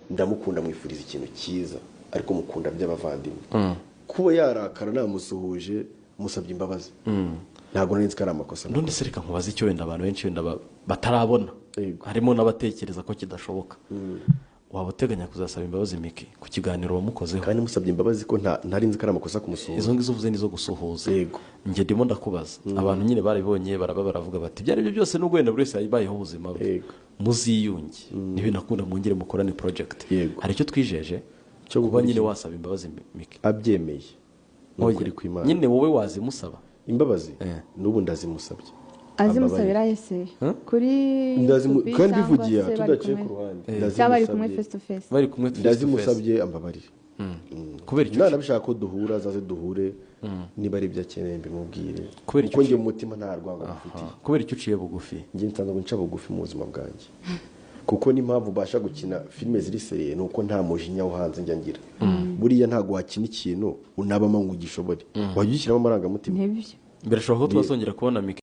ndamukunda mwifuriza ikintu cyiza ariko mukunda by'abavandimwe kuba yarakara namusuhuje musabye imbabazi ntabwo nari nzi ko ari amakosa none se reka nkubaze icyo wenda abantu benshi wenda batarabona harimo n'abatekereza ko kidashoboka waba uteganya kuzasaba imbabazi Miki ku kiganiro wamukozeho kandi musabye imbabazi ko ntari nzi ko ari amakosa kumusuhuza izo ngizo uvuze nizo gusuhuza njye ndimo ndakubaza abantu nyine barabibonye baravuga bati byari byo byose n'ubwo wenda buri wese yabayeho ubuzima bwe muziyunge ntibinakunda mwongere mukorane project hari icyo twijeje cyo kuba nyine wasaba imbabazi Miki abyemeye n'ukuri kw'Imana nyine wowe wazimusaba imbabazi n'ubu ndazimusabye azimusabira ese kuri kandi bivugiye tudaciye ku ruhande bari kumwe face to face ndazimusabye ambabarire kubera icyo nabishaka ko duhura azaze duhure niba ari ibyo akeneye mbimubwire kuko njye mu mutima nta rwango mufitiye kubera icyo uciye bugufi njye nsanzwe nca bugufi mu buzima bwanjye kuko n'impamvu ubasha gukina filime ziri seriye ni uko nta mujinya wo hanze njya ngira buriya ntabwo wakina ikintu unabamo ngo ugishobore wajya ugishyiramo amarangamutima ntibyo birashoboka ko twazongera kubona Miki